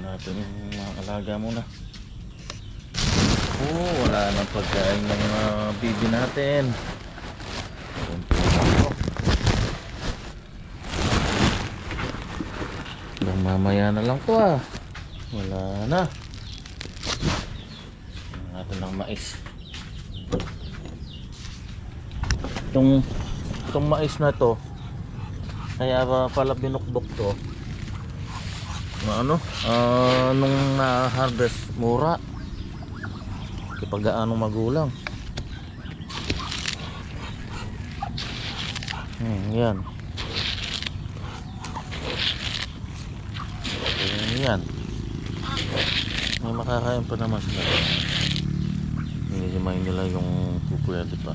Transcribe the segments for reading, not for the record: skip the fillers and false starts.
natin yung mga alaga muna. Wala nang pagkain ng mga bibi natin. Mamaya na lang to wala na. Natin ng mais. Itong mais na to, kaya pala binukbok to nung na-harvest mura kapag anong magulang. Yan. Yan. May makakain pa naman sila. Hinihimay nila yung pupuyali pa.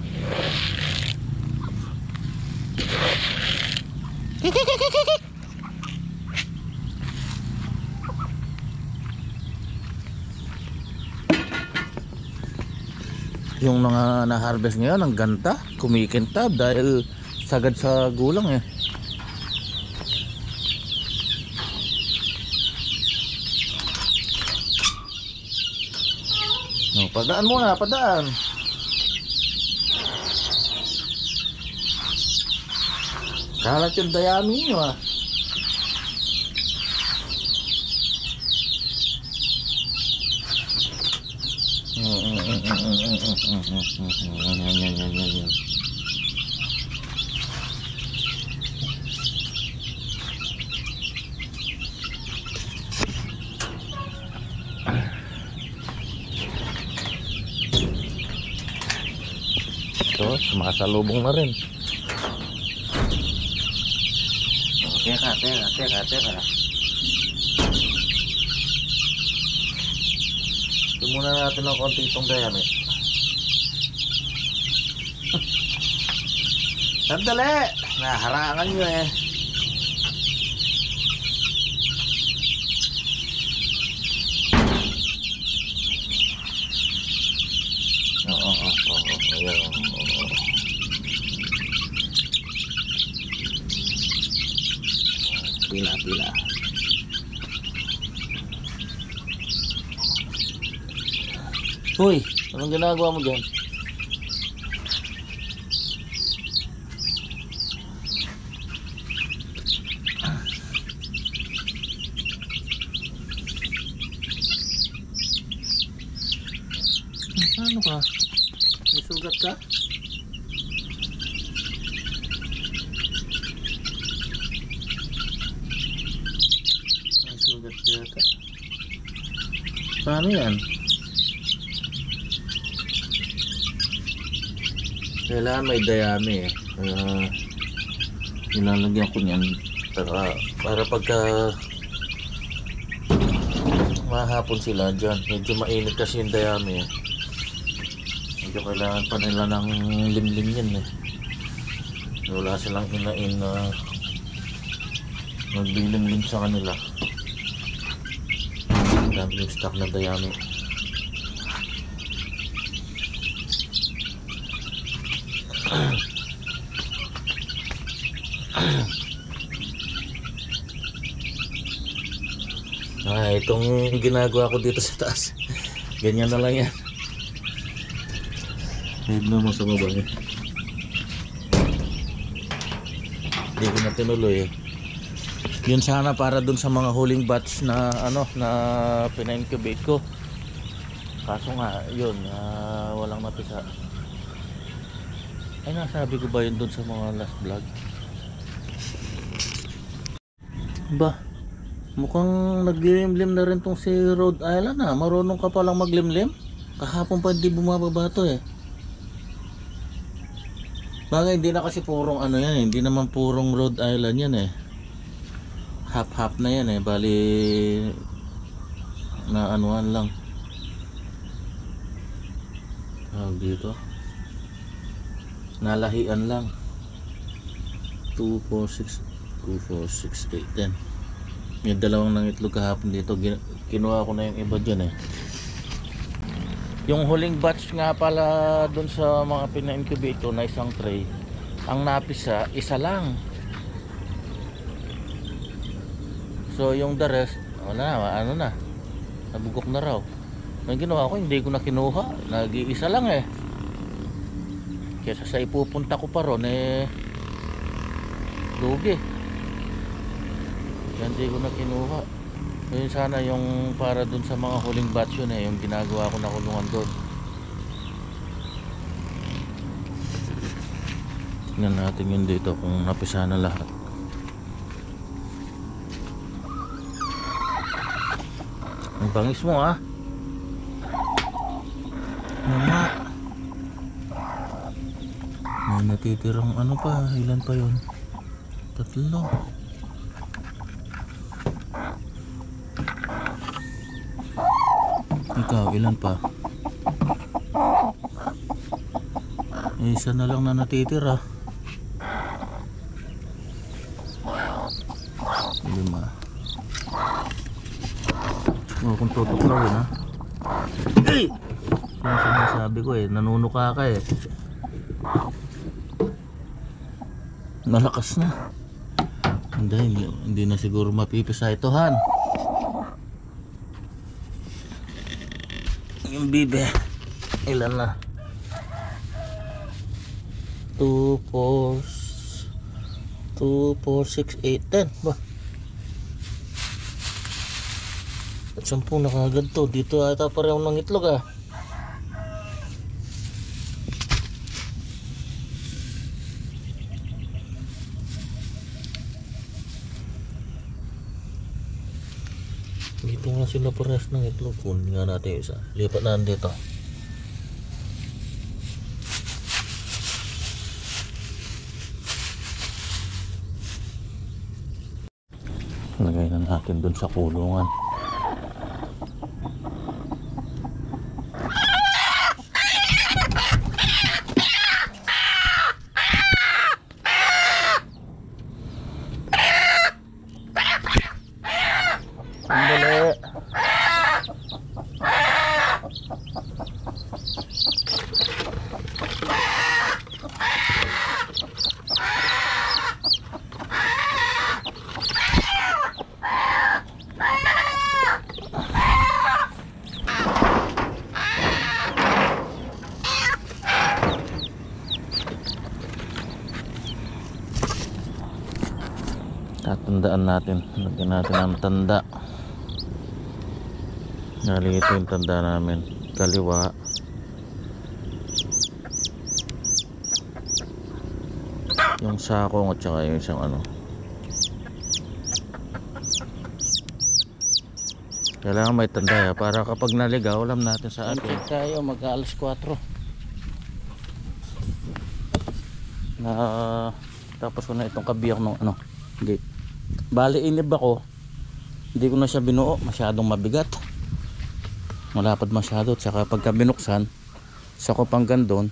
Yung mga na-harvest ngayon ang ganda, kumikintab dahil sagad sa gulang Padaan muna, padaan. Kalat yung dayami nyo Yan. Ito, sumasalubong na rin. Teka. Ito muna natin ng konti itong dayami. Sandali! Naharangan nyo Pila. Uy, anong ginagawa mo dyan? Ano ka? May sugat ka? May sugat ka yata. Paano yan? Kailangan may dayami ilalagyan ko niyan para pagka mahapon sila dyan, medyo mainit kasi yung dayami medyo kailangan pa nila ng limlim yan wala silang inain na naglilimlim sa kanila. Dami yung stock na dayami. Itong ginagawa ko dito sa taas ganyan na lang yan. Hindi mo sa baba hindi ko na tinuloy yun sana para dun sa mga huling batch na na pina-incubate ko, kaso nga yun walang napisa. Ay, nasabi ko ba yun dun sa mga last vlog? Ba, mukhang naglimlim na rin tong si Rhode Island marunong ka palang maglimlim. Kahapon pa hindi bumababa to Bagay, hindi na kasi purong yan hindi naman purong Rhode Island yan half na yan bali na anuan lang dito nalahian lang 2, 4, 6, 8, 10. May dalawang nang itlog kahapon dito. Kinuha ko na yung iba dyan Yung huling batch nga pala dun sa mga pina-incubate ko na isang tray, ang napisa isa lang. So yung the rest Wala na, ano na. Nabugok na raw. Ang ginawa ko, hindi ko na kinuha. Nag-iisa lang eh. Kesa sa ipupunta ko pa ron eh, lugi. Kaya hindi ko na kinuha. Yun sana yung para dun sa mga huling batch yun eh, yung ginagawa ko na kulungan doon. Tingnan natin yun dito kung napisa na lahat. Ang bangis mo ah. Mama. May natitirang ano pa, ilan pa yun? 3. Ikaw, ilan pa? Isa na lang na natitira. 5. Kung tutuklawin ha. Ay! Yung sinasabi ko eh, nanunuka ka eh. Malakas na. Hindi na siguro mapipisa ito han. Yung bibe, ilan na? 2, 4, 6, 8, 10 ba? At 10 na kagad to. Dito ata pareho ng itlog ah. Dito nga sila parehas ng itlog. Kunin nga natin yung isa. Lipat na dito. Lagay na natin dun sa kulungan. Sandali. Tatandaan natin, lagyan natin ang tanda. Nali ito yung tanda namin, kaliwa, yung sakong at saka yung isang ano. Kailangan may tanda ya, para kapag naligaw alam natin sa atin. Check tayo, mag alas 4 na tapos ko na itong kabiyak ng ano gate. Bali inib ako, hindi ko na siya binuo, masyadong mabigat, malapad masyado. Tsaka pagka binuksan sa kupanggan doon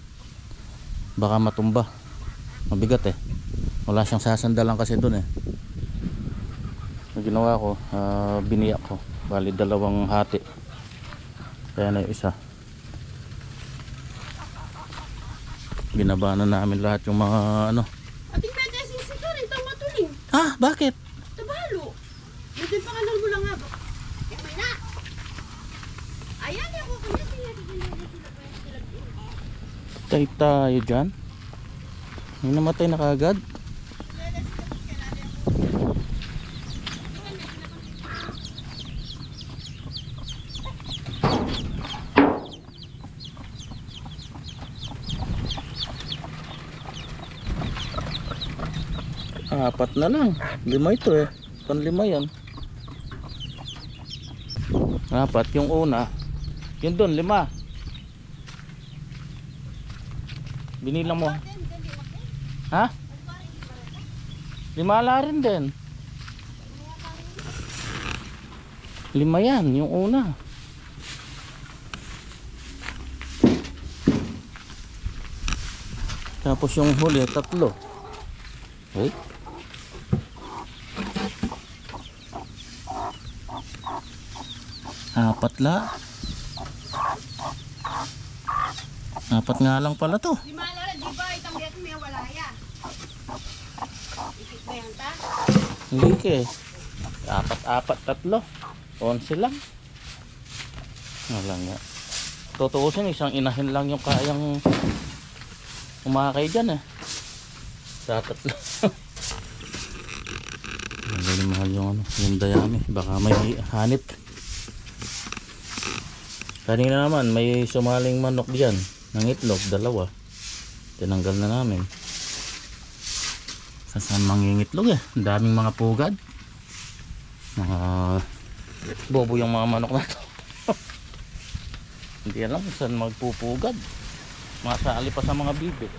baka matumba, mabigat eh, wala siyang sasandalan kasi doon eh. Ang ginawa ko, biniyak ko, bali 2 hati, kaya na yung isa. Binaba na namin lahat yung mga ano. Ah, bakit? Tabalo. Buti pa kanal mo lang nga ba? May na. Ayan ako kanya sila. Tay tayo dyan. May namatay na kagad. Apat na lang. 5 ito eh. Pan-5 yan. 4. Yung una. Yun doon, 5. Binilang mo. Ha? 5 ala rin din. 5 yan, yung una. Tapos yung huli, 3. Okay. 4 la. 4 nga lang pala to. Di malala, di ba? Itang get may wala yan. Ikit ba yan ta? Hindi ke. 4, 3. 11 lang. Wala nga. Tutuusin, isang inahin lang yung kayang umakay dyan eh. Sa tatlo. Magaling mahal yung ano, yung dayami. Baka may hanip. Kanina naman may sumaling manok dyan ng itlog, 2. Tinanggal na namin. Saan mangingitlog eh. Ang daming mga pugad. Bobo yung mga manok na to. Hindi alam kung saan magpupugad. Masali pa sa mga bibig.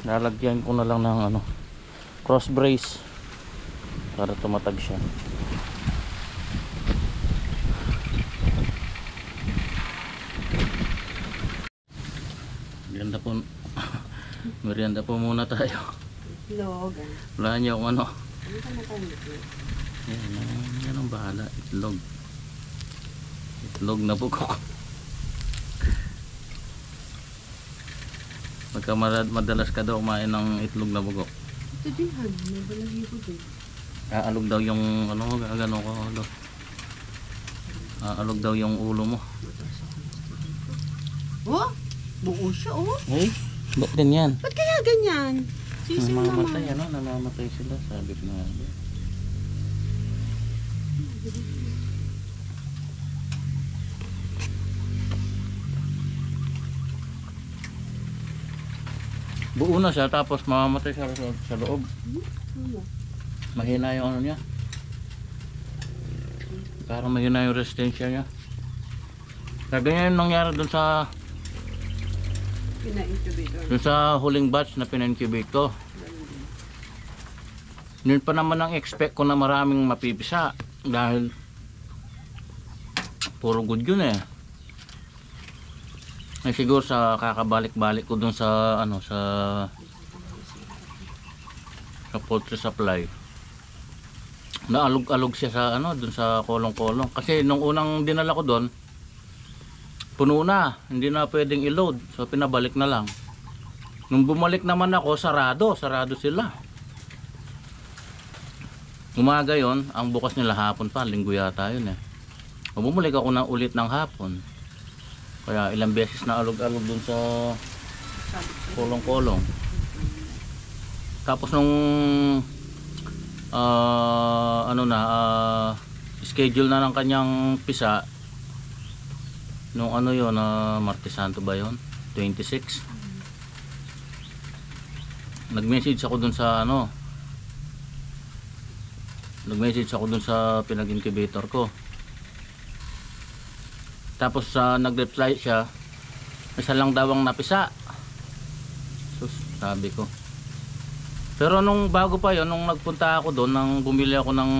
Lalagyan ko na lang ng ano, cross brace para tumatag siya. Merienda po. Merienda po muna tayo. Itlog. Wala niyo kung ano. Ano ka nakamit? Yan ang bahala. Itlog. Itlog na bukok. Pagka madalas ka daw kumain ng itlog na bugok. Ito din han, may balahibo din. Aalog daw yung ano, gano'n ko. Aalog daw yung ulo mo. Oh, buo siya oh. Hey, ba't ganyan? Ba't kaya ganyan? Sisi naman. Namamatay ano, namamatay sila, sabi ko na. Buo na siya tapos mamamatay siya sa loob. Mahina yung ano niya. Parang mahina yung resistensya niya. Kaya ganyan yung nangyari dun sa huling batch na pina-incubate ko. Yun pa naman ang expect ko na maraming mapipisa dahil puro good yun eh. Ay siguro sa kakabalik-balik ko dun sa ano sa poultry supply. Naalog-alog siya sa ano dun sa kolong-kolong kasi nung unang dinala ko doon puno na, hindi na pwedeng i-load. So pinabalik na lang. Nung bumalik naman ako, sarado sila. Umaga yon, ang bukas nila hapon pa, linggo yata yun eh. O bumalik ako na ulit ng hapon. Kaya ilang beses na alog-alog dun sa kolong-kolong. Tapos nung schedule na ng kanyang pisa nung ano yun, Martes Santo ba yun? 26. Nag-message ako dun sa ano, pinag-incubator ko. Tapos nag-reply siya, isa lang daw ang napisa. Sus, sabi ko. Pero nung bago pa yon, nung nagpunta ako doon, nang bumili ako ng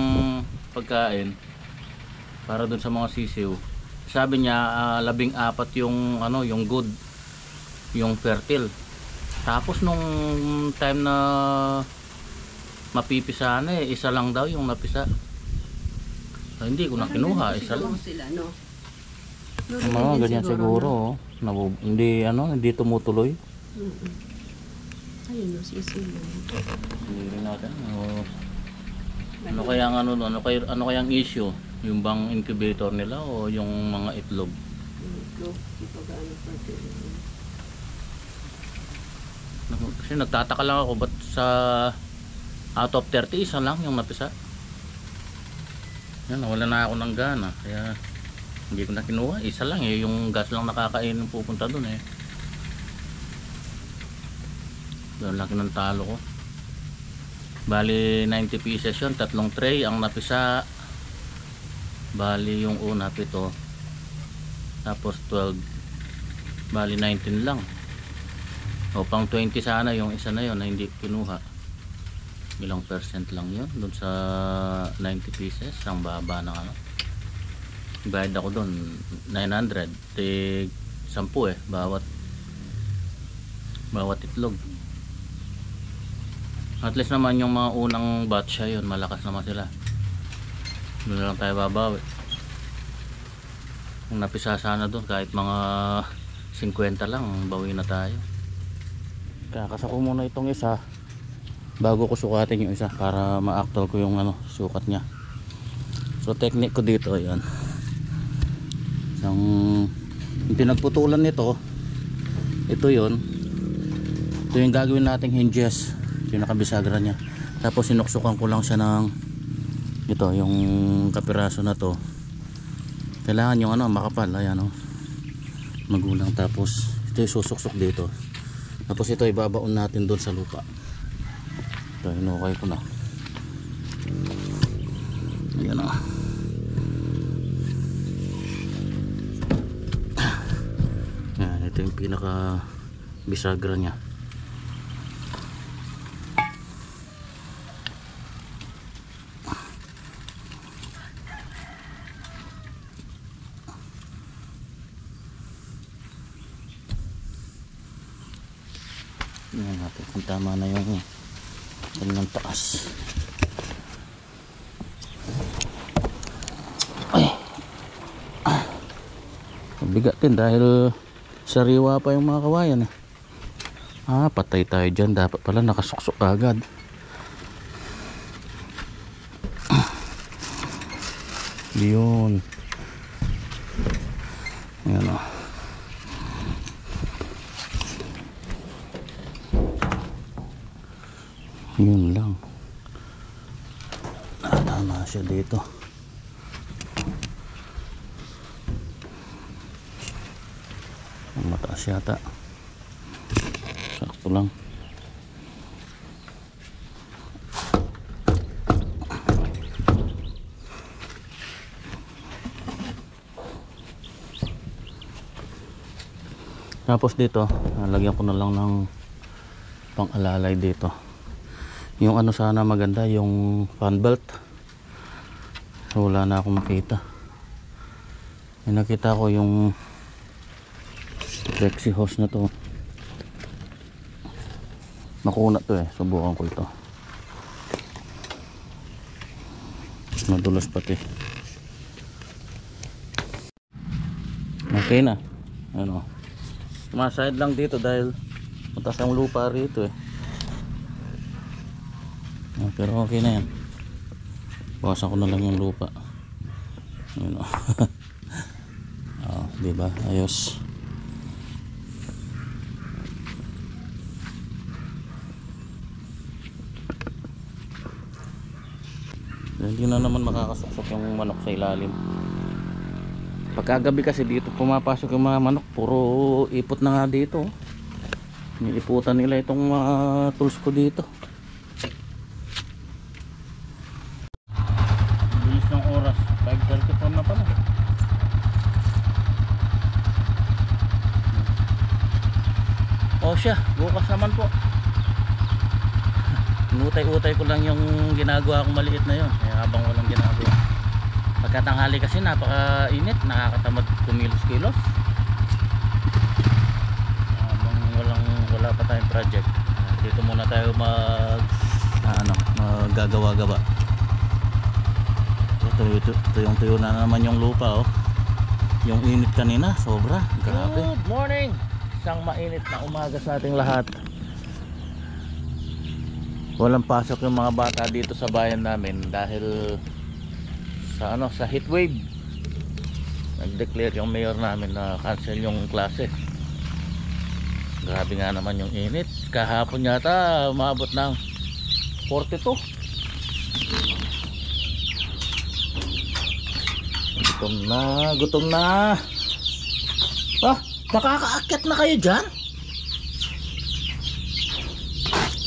pagkain para doon sa mga sisiw, sabi niya 14 yung ano, yung good, yung fertile. Tapos nung time na mapipisa na isa lang daw yung napisa. So, hindi ko na kinuha, isa lang. Mga ganyan siguro, hindi tumutuloy. Ayun no, sisi mo. Hindi rin natin. Ano kaya ang issue? Yung bang incubator nila o yung mga itlog? Itlog, di pa gaano fertile. Kasi nagtataka lang ako ba't sa out of 30 isa lang yung napisa. Yan, wala na ako ng gana kaya hindi ko na kinuha. Isa lang eh, yung gas lang nakakain ng pupunta dun eh. Doon laki ng talo ko. Bali 90 pieces yun, 3 tray ang napisa. Bali yung una 7, tapos 12, bali 19 lang. O pang 20 sana yung isa na yun na hindi kinuha. Ilang percent lang yun dun sa 90 pieces. Ang baba ng ano, bayad ako dun 900 tig 10 eh bawat itlog. At least naman yung mga unang batch yun, malakas naman sila. Doon lang tayo babawi. Kung napisa sana doon kahit mga 50 lang, bawi na tayo. Kakasako muna itong isa bago ko sukatin yung isa para ma-actual ko yung ano, sukat niya. So technique ko dito, ayan. Yung pinagputulan nito, ito yon. Ito yung gagawin nating hinges, yung nakabisagra niya. Tapos sinuksukan ko lang siya ng ito, yung kapiraso na to. Kailangan yung ano, makapal, ayan o, magulang. Tapos ito yung susuksok dito. Tapos ito ibabaon natin doon sa lupa. Ito, hinukay ko na. Ayan o. Ayan, ito yung pinaka bisagra niya. Tingnan natin kung tama na yung kanyang taas. Ay. Bigat din dahil sariwa pa yung mga kawayan eh. Patay tayo dyan. Dapat pala nakasuksok agad. Yun. Ayan o. Yun lang. Tama siya dito. Mataas yata. Sakto lang. Tapos dito, lagyan ko na lang ng pang-alalay dito. Yung ano sana maganda, yung fan belt. Wala na akong makita. May nakita ko yung flexi hose na to. Makuna to eh. Subukan ko ito. Madulas pati. Okay na. Ano? Maside lang dito dahil mataas ang lupa rito eh. Pero okay na yan. Bawasan ko na lang yung lupa. Ayun o. Diba? Ayos. Hindi na naman makakasuksok yung manok sa ilalim. Pagkagabi kasi dito pumapasok yung mga manok. Puro ipot na nga dito. Niliputan nila itong mga tools ko dito. Bilis ng oras. 5:34 na pala. O siya, bukas naman po. Inutay-utay ko lang yung ginagawa kong maliit na yun habang walang ginagawa. Pagkatanghali kasi napaka-init, nakakatamad kumilos-kilos habang wala pa tayong project. Dito muna tayo maggagawa-gawa. Ito yung tuyo na naman yung lupa oh. Yung init kanina sobra, grabe. Good morning, isang mainit na umaga sa ating lahat. Walang pasok yung mga bata dito sa bayan namin dahil sa heat wave. Nag-declare yung mayor namin na cancel yung klase. Grabe nga naman yung init. Kahapon yata umabot ng 42. Gutom na. Nakakaakyat na kayo dyan?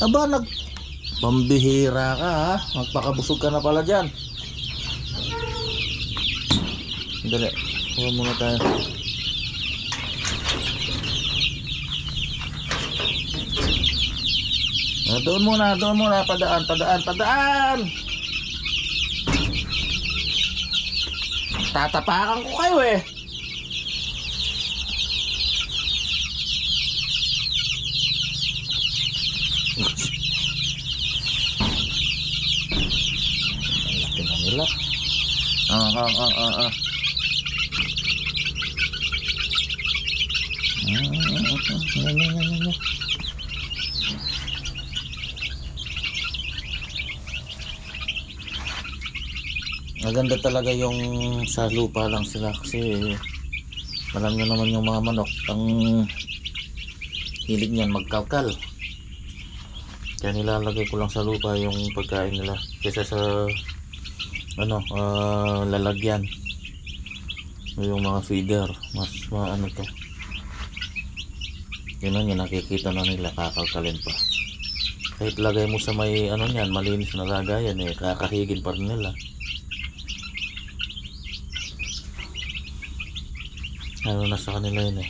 Aba, pambihira ka ha. Magpakabusog ka na pala dyan. Dali, huwag muna tayo. Doon muna, padaan. Tatapakan ko kayo eh. Laki na nila. Maganda talaga yung sa lupa lang sila kasi alam nyo naman yung mga manok ang hilig niyan magkalkal, kaya nilalagay ko lang sa lupa yung pagkain nila kaysa sa lalagyan yung mga feeder. Mas ano to, yun ang nakikita na nila, kakalkalin pa. Kahit lagay mo sa may niyan, malinis na lagayan kakahigin pa rin nila. Na sa kanila yun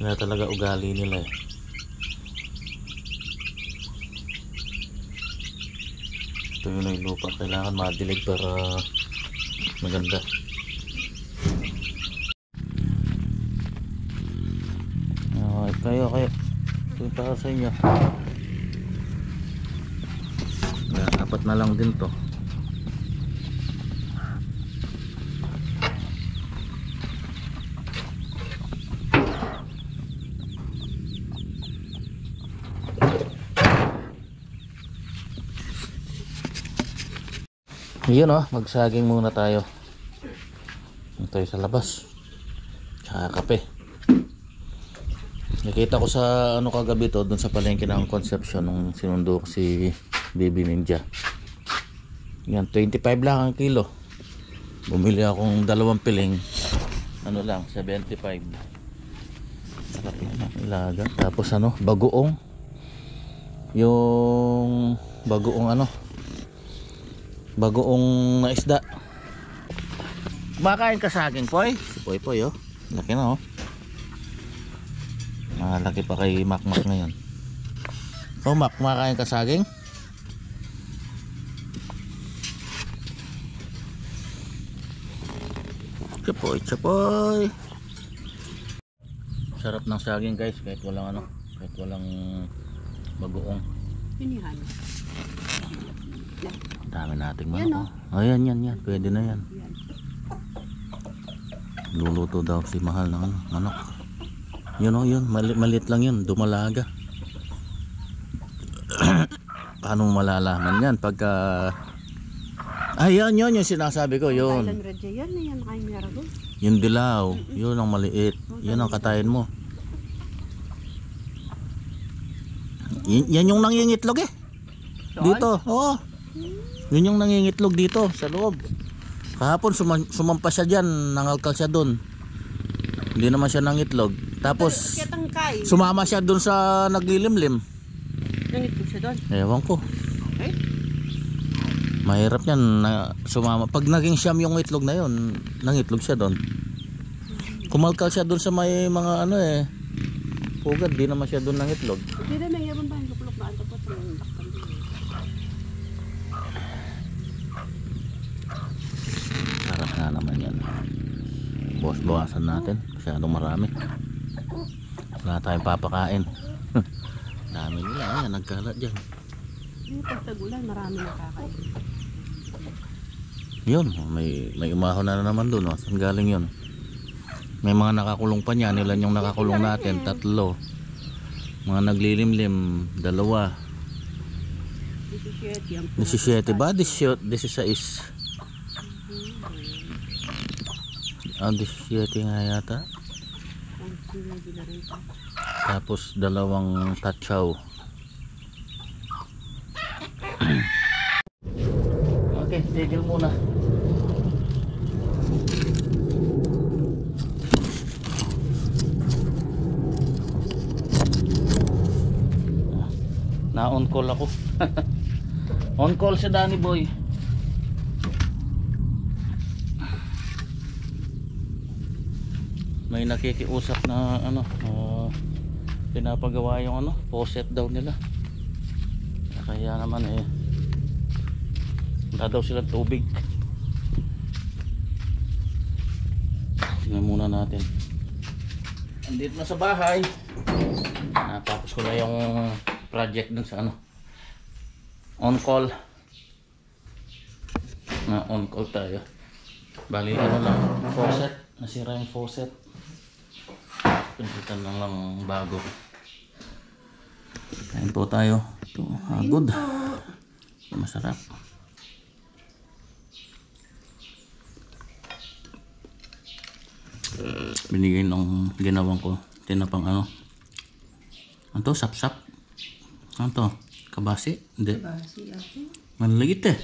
na talaga ugali nila Ito yung lupa, kailangan madilig para maganda. Kayo ito yung para sa inyo. Apat na lang din to. Yun magsaging muna tayo. Ito sa labas. Tsaka kape. Nakita ko sa kagabi to, doon sa palengke ng Concepcion nung sinundo ko si Baby Ninja. Yan, 25 lang ang kilo. Bumili akong 2 piling. Lang, 75. Sarap na ilaga. Tapos bagoong. Yung bagoong bagoong na isda. Kumakain ka sa akin, Poy? Si Poy laki na malaki pa kay Makmak ngayon. So Mak, kumakain ka saging? Chapoy. Sarap ng saging guys, kahit walang bagoong. Pinihan. Dami nating manok. Yan. Pwede na yan. Luluto daw si Mahal ng manok. Yun maliit lang yun, dumalaga. Paano malalaman yan pagka yun yung sinasabi ko, yun. Yung dilaw, yun ang maliit. Yun ang katayin mo. Yan yung nangingitlog dito, yun yung nangingitlog dito sa loob. Kahapon sumampa siya dyan, nangalkal siya dun. Hindi naman siya nangitlog. Tapos sumama siya dun sa naglilimlim. Nangitlog siya dun? Ewan ko. Mahirap yan sumama. Pag naging siyam yung itlog na yun, nangitlog siya dun. Kumalkal siya dun sa may mga pugad, di naman siya dun nangitlog. Hindi na mayroon ba yung luklok na tapos yung lakpan din. Sarap nga naman yan. Bawasan natin, masyadong marami. Wala tayong papakain. Dami nila, nagkalat dyan. Yung pagtagulan, marami nakakain. Yun, may umahon na naman dun. Saan galing yun? May mga nakakulong pa niya. Ilan yung nakakulong natin? 3. Mga naglilimlim 2. 17 ba? 16 17 nga yata. Tapos 2 tatsaw. Okay, tigil muna. Na on call ako. On call si Danny Boy. May nakikiusap na pinapagawa yung faucet daw nila. Kaya naman wala daw sila tubig. Tingnan muna natin. Andito na sa bahay. Natapos ko na yung project dun sa on call. On call tayo. Bali lang, faucet. Nasira yung faucet. Pinalitan lang bago. Kain po tayo. Ito, good. Masarap. Binigay ng ginawang ko. Tinapang ano. Ano to? Sap-sap? Ano to? Kabasi? Hindi. Basi ako. Maliliit eh.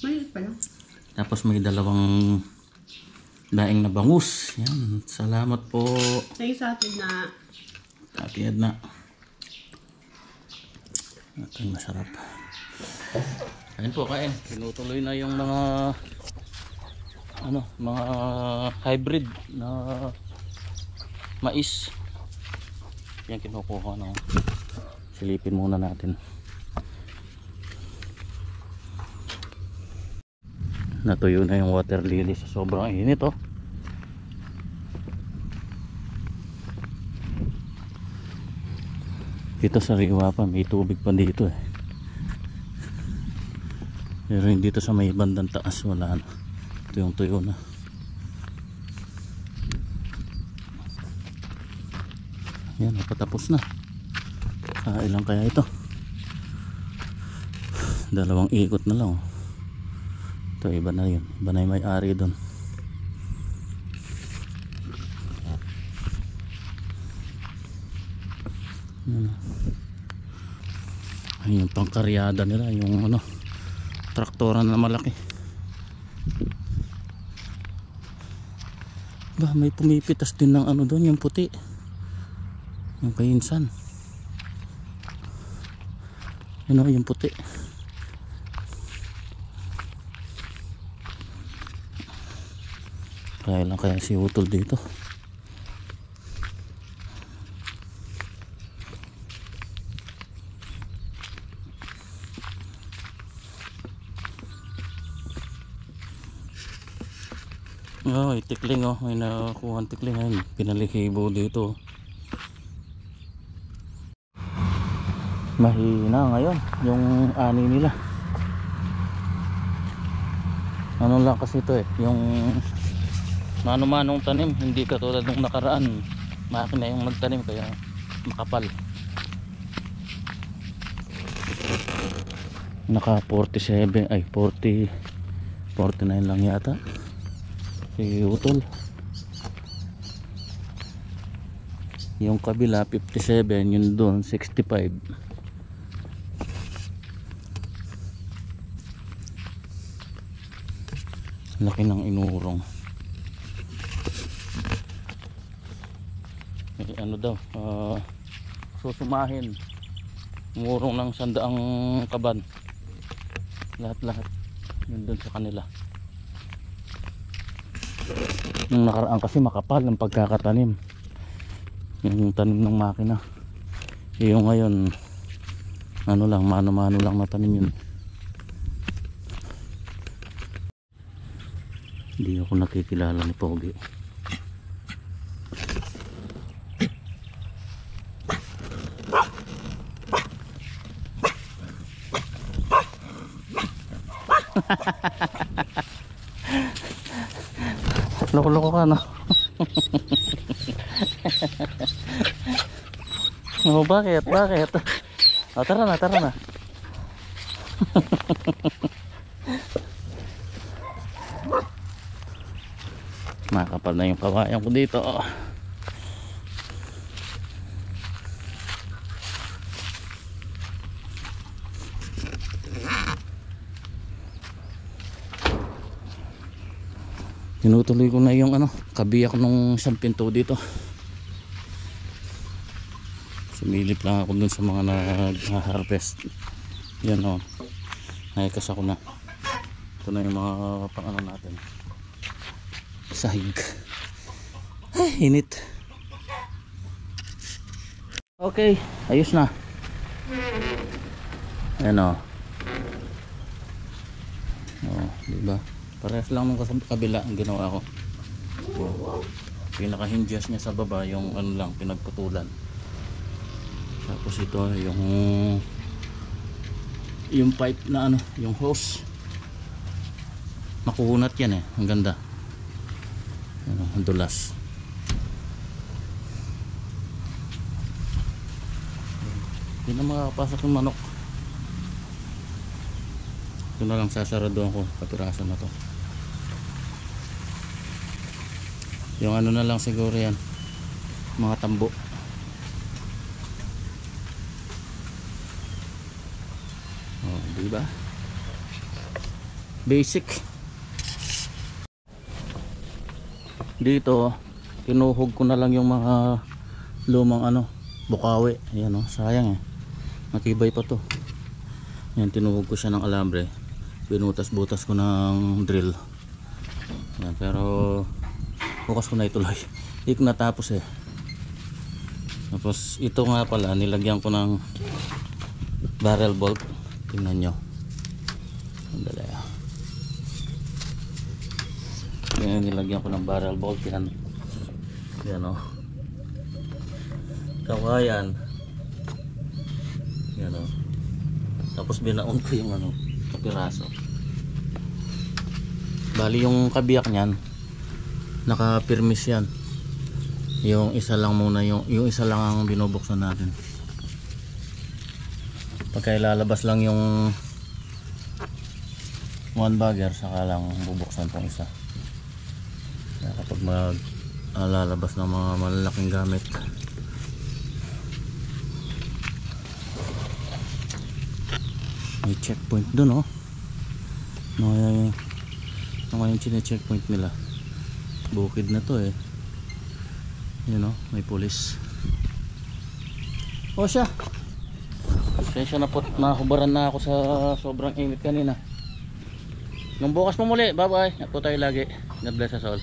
Maliit pa lang. Tapos may dalawang daing na bangus. Yan. Salamat po. Thank you sa atin na. Tatiyad na. Ito yung masarap. Kain po, kain. Pinutuloy na yung mga mga hybrid na mais. Yan kinukuha na. Silipin muna natin. Natuyo na yung water lily sa sobrang init oh. Dito sa riwa pa may tubig pa dito eh. Pero hindi dito sa may bandang taas wala na. Ito yung tuyo na. Yan, napatapos na. Ilang kaya ito? Dalawang ikot na lang. Ito iba na yun. Iba na yung may-ari doon. Ayun yung pangkaryada nila. Yung traktoran na malaki. Ba, may pumipitas din ng doon, yung puti. Yung kainsan. Yung puti. Kaya lang kaya si Utol dito. May tikling oh, may nakuha ang tikling ayun, pinalihibo dito. Mahina ngayon yung ani nila. Ano lang kasi ito eh, yung mano-manong tanim, hindi katulad ng nakaraan. Makina yung nagtanim kaya makapal. Naka 47 ay 40 49 lang yata si Utol. Yung kabila 57, yun doon 65. Laki ng inurong. Daw susumahin umurong ng 100 kaban lahat yun doon sa kanila. Nung nakaraan kasi makapal ang pagkakatanim yung tanim ng makina, yung ngayon lang mano-mano lang na tanim yun. Hindi ako nakikilala ni Pogi. Loko-loko ka no. Oh, bakit? Oh, tara na. Makapal na yung kawayan ko dito. Tinutuloy ko na yung kabiyak nung isang pinto dito. Sumilip lang ako dun sa mga nag-harvest. Yan o. Nahikas ako na. Ito na yung mga pang natin. Sahig. Ay, init. Okay, ayos na. Ayan o. Oh, diba? Parehas lang nung kabila ang ginawa ko. Pinaka-hinges niya sa baba yung lang pinagputulan. Tapos ito yung pipe na yung hose. Makuhunat yan eh, ang ganda. Ang dulas. Hindi na makakapasok yung manok. Ito na lang sasaraduhan ko kapiraso na to. Yung ano na lang siguro yan, mga tambo. Oh, di ba? Basic. Dito tinuhog ko na lang yung mga lumang ano, bukawi. Ayan oh, sayang eh. Matibay pa to. Yan, tinuhog ko siya ng alambre. Binutas-butas ko ng drill. Yan, pero bukas ko na ituloy. Hindi ko natapos eh. Tapos ito nga pala, nilagyan ko ng barrel bolt. Tingnan nyo. Sandali ah. Yan, nilagyan ko ng barrel bolt. Yan. Yan o. Kawayan. Yan o. Tapos binaon ko yung ano, kapiraso. Bali yung kabiyak niyan, nakapirmis yan. Yung isa lang muna, yung isa lang ang binubuksan natin. Pagka ilalabas lang yung one bagger, saka lang bubuksan tong isa. Kaya kapag lalabas ng mga malalaking gamit, may checkpoint dun oh. Ngayon chine-checkpoint nila. Bukid na to eh. Yun oh, may pulis. O siya. Pasensya na po, nahubaran na ako sa sobrang init kanina. Nung bukas mo muli, bye bye. Ako tayo lagi. God bless us all.